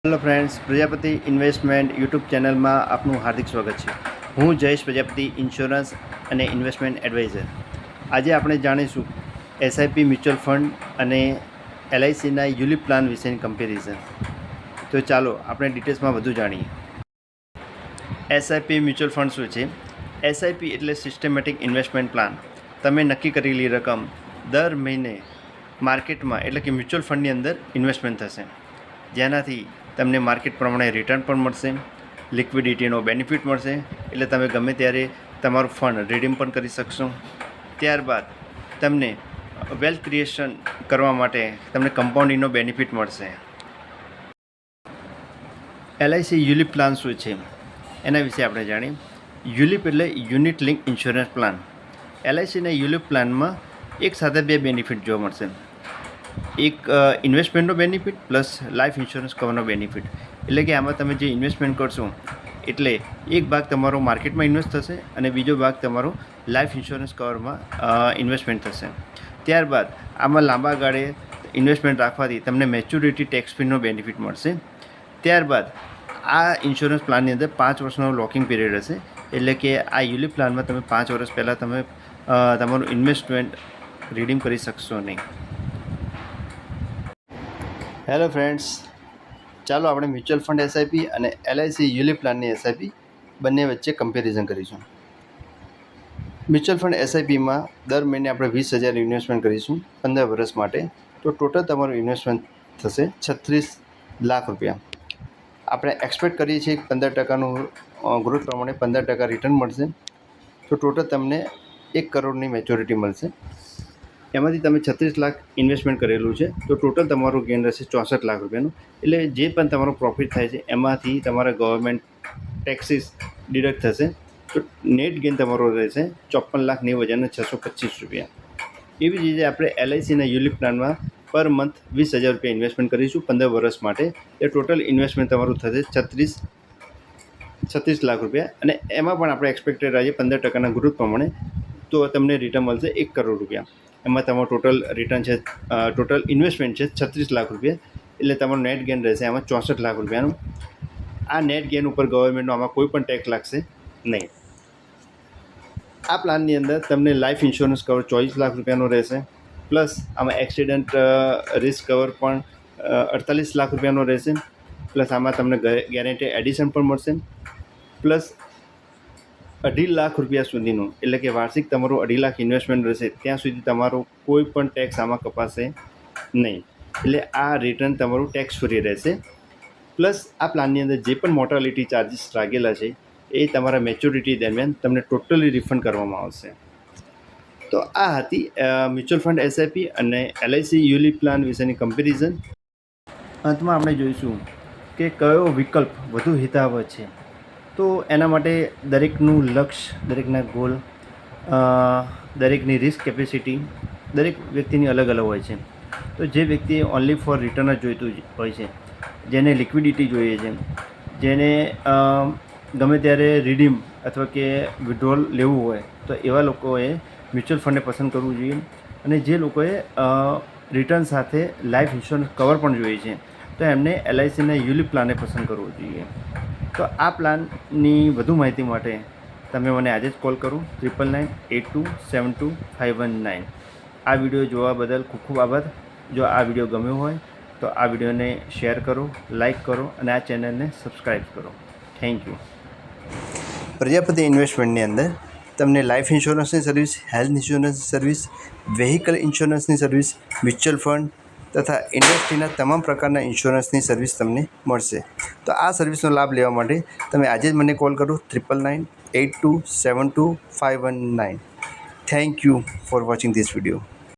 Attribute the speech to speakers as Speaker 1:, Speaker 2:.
Speaker 1: Hello friends, Prajapati investment YouTube ચેનલમાં આપનું હાર્દિક સ્વાગત છે. હું જયેશ પ્રજાપતિ, ઇન્સ્યોરન્સ અને ઇન્વેસ્ટમેન્ટ એડવાઇઝર. આજે આપણે જાણીશું એસઆઈપી મ્યુચ્યુઅલ ફંડ અને એલઆઈસીના યુલિપ પ્લાન વિશેની કમ્પેરિઝન. તો ચાલો આપણે ડિટેલ્સમાં વધુ જાણીએ. એસઆઈપી મ્યુચ્યુઅલ ફંડ શું છે? એસઆઈપી એટલે સિસ્ટમેટિક ઇન્વેસ્ટમેન્ટ પ્લાન. તમે નક્કી કરેલી રકમ દર મહિને માર્કેટમાં એટલે કે મ્યુચ્યુઅલ ફંડની અંદર ઇન્વેસ્ટમેન્ટ થશે, જેનાથી તમને માર્કેટ પ્રમાણે રિટર્ન પણ મળશે, લિક્વિડિટીનો બેનિફિટ મળશે, એટલે તમે ગમે ત્યારે તમારું ફંડ રિડીમ પણ કરી શકશો. ત્યારબાદ તમને વેલ્થ ક્રિએશન કરવા માટે તમને કમ્પાઉન્ડિંગનો બેનિફિટ મળશે. એલઆઈસી યુલિપ પ્લાન શું છે એના વિશે આપણે જાણીએ. યુલિપ એટલે યુનિટ લિંક ઇન્સ્યોરન્સ પ્લાન. એલઆઈસીના યુલિપ પ્લાનમાં એક સાથે બે બેનિફિટ જોવા મળશે. એક ઇન્વેસ્ટમેન્ટનો બેનિફિટ પ્લસ લાઈફ ઇન્સ્યોરન્સ કવરનો બેનિફિટ. એટલે કે આમાં તમે જે ઇન્વેસ્ટમેન્ટ કરશો એટલે એક ભાગ તમારો માર્કેટમાં ઇન્વેસ્ટ થશે અને બીજો ભાગ તમારો લાઈફ ઇન્સ્યોરન્સ કવરમાં ઇન્વેસ્ટમેન્ટ થશે. ત્યારબાદ આમાં લાંબા ગાળે ઇન્વેસ્ટમેન્ટ રાખવાથી તમને મેચ્યોરિટી ટેક્સ ફ્રીનો બેનિફિટ મળશે. ત્યારબાદ આ ઇન્સ્યોરન્સ પ્લાનની અંદર 5 વર્ષનો લોકિંગ પીરિયડ હશે. એટલે કે આ યુલિપ પ્લાનમાં તમે 5 વર્ષ પહેલાં તમે તમારું ઇન્વેસ્ટમેન્ટ રિડીમ કરી શકશો નહીં. હેલો ફ્રેન્ડ્સ, ચાલો આપણે મ્યુચ્યુઅલ ફંડ એસઆઈપી અને એલઆઈસી યુલિપ પ્લાનની એસઆઈપી બંને વચ્ચે કમ્પેરિઝન કરીશું. મ્યુચ્યુઅલ ફંડ એસઆઈપીમાં દર મહિને આપણે 20,000 ઇન્વેસ્ટમેન્ટ કરીશું 15 વર્ષ માટે. તો ટોટલ તમારું ઇન્વેસ્ટમેન્ટ થશે 36 લાખ રૂપિયા. આપણે એક્સપેક્ટ કરીએ છીએ 15%નું ગ્રોથ પ્રમાણે 15% રિટર્ન મળશે. તો ટોટલ તમને 1 કરોડની મેચ્યોરિટી મળશે. એમાંથી તમે 36 લાખ ઇન્વેસ્ટમેન્ટ કરેલું છે, તો ટોટલ તમારું ગેઇન રહેશે 64 લાખ રૂપિયાનું. એટલે જે પણ તમારો પ્રોફિટ થાય છે એમાંથી તમારા ગવર્મેન્ટ ટેક્સીસ ડિડક્ટ થશે. તો નેટ ગેઇન તમારો રહેશે 54,90,625 રૂપિયા. એવી જ રીતે આપણે એલઆઈસીના યુલિપ પ્લાનમાં પર મંથ 20,000 રૂપિયા ઇન્વેસ્ટમેન્ટ કરીશું 15 વર્ષ માટે. એ ટોટલ ઇન્વેસ્ટમેન્ટ તમારું થશે 36 લાખ રૂપિયા. અને એમાં પણ આપણે એક્સપેક્ટેડ રહીએ 15%ના ગ્રોથ પ્રમાણે તો તમને રિટર્ન મળશે 1 કરોડ રૂપિયા. એમાં તમારું ટોટલ રિટર્ન છે, ટોટલ ઇન્વેસ્ટમેન્ટ છે 36 લાખ રૂપિયા. એટલે તમારું નેટ ગેઇન રહેશે આમાં 64 લાખ રૂપિયાનું. આ નેટ ગેઇન ઉપર ગવર્મેન્ટનો આમાં કોઈ પણ ટેક્સ લાગશે નહીં. આ પ્લાનની અંદર તમને લાઈફ ઇન્સ્યોરન્સ કવર 24 લાખ રૂપિયાનો રહેશે. પ્લસ આમાં એક્સિડન્ટ રિસ્ક કવર પણ 48 લાખ રૂપિયાનો રહેશે. પ્લસ આમાં તમને ગેરંટી એડિશન પણ મળશે. પ્લસ 2.5 લાખ રૂપિયા સુધીનું એટલે કે વાર્ષિક તમારું 2.5 લાખ ઇન્વેસ્ટમેન્ટ રહેશે ત્યાં સુધી તમારો કોઈ પણ ટેક્સ આમાં કપાશે નહીં. એટલે આ રિટર્ન તમારું ટેક્સ ફ્રી રહેશે. પ્લસ આ પ્લાનની અંદર જે પણ મોર્ટાલિટી ચાર્જીસ લાગેલા છે એ તમારા મેચ્યોરિટી દરમિયાન તમને ટોટલી રિફંડ કરવામાં આવશે. તો આ હતી મ્યુચ્યુઅલ ફંડ એસઆઈપી અને એલઆઈસી યુલિપ પ્લાન વિશેની કમ્પેરિઝન. અંતમાં આપણે જોઈશું કે કયો વિકલ્પ વધુ હિતાવહ છે. તો એના માટે દરેકનું લક્ષ્ય, દરેકના ગોલ, દરેકની રિસ્ક કેપેસિટી દરેક વ્યક્તિની અલગ અલગ હોય છે. તો જે વ્યક્તિએ ઓનલી ફોર રિટર્ન જ જોઈતું હોય છે, જેને લિક્વિડિટી જોઈએ છે, જેને ગમે ત્યારે રિડીમ અથવા કે વિડ્રોલ લેવું હોય, તો એવા લોકોએ મ્યુચ્યુઅલ ફંડને પસંદ કરવું જોઈએ. અને જે લોકોએ રિટર્ન સાથે લાઈફ ઇન્સ્યોરન્સ કવર પણ જોઈએ છે, તો એમને એલઆઈસીના યુલિપ પ્લાનને પસંદ કરવો જોઈએ. તો આ પ્લાનની વધુ માહિતી માટે તમે મને આજે જ કોલ કરો 9982722519. આ વિડીયો જોવા બદલ ખૂબ ખૂબ આભાર. જો આ વિડીયો ગમ્યો હોય તો આ વિડીયોને શેર કરો, લાઈક કરો અને આ ચેનલને સબસ્ક્રાઈબ કરો. Thank you. પ્રજાપતિ ઇન્વેસ્ટમેન્ટની અંદર તમને લાઈફ ઇન્સ્યોરન્સની સર્વિસ, હેલ્થ ઇન્સ્યોરન્સની સર્વિસ, વેહિકલ ઇન્સ્યોરન્સની સર્વિસ, મ્યુચ્યુઅલ ફંડ તથા ઇન્ડસ્ટ્રીના તમામ પ્રકારના ઇન્સ્યોરન્સની સર્વિસ તમને મળશે. તો આ સર્વિસનો લાભ લેવા માટે તમે આજે જ મને કોલ કરો 9998272519. Thank you for watching this video.